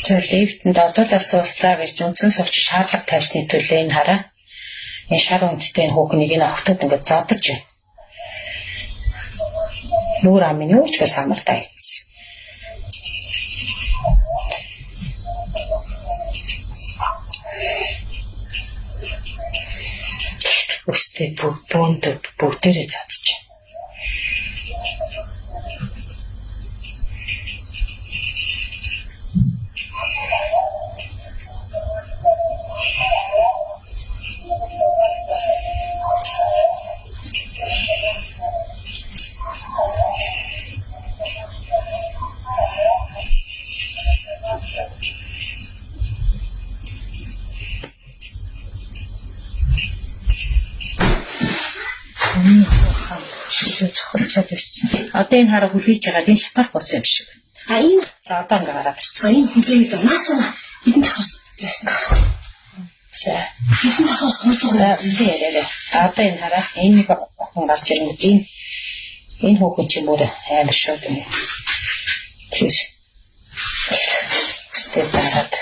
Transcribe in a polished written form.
За лифтэнд одоолаас устаа гэж үндсэн сувч шаардлага тавьсны төлөө энэ хараа. Энэ шар үндэтэй хүүхнийг энэ охтод ингээд зодож байна. Нүүр амын юу ч бас амартай ийцсэн. Өстэй бүгдээрээ задж байна. Цохолцоод байсан. Одоо энэ хараа хүлээж байгаа энэ шатаар болсон юм шиг. Энэ за одоо ингээ гараад ирсэн. Энэ хүлээгээд наацаа хэдэн давхар байсан. За хэдэн давхар сууж байгаа. За энэ яриа. Одоо энэ хараа энэ нэг охин гарч ирэн энэ хүүхэн ч юм уу амар шууд юм. Тэр өстэй дараад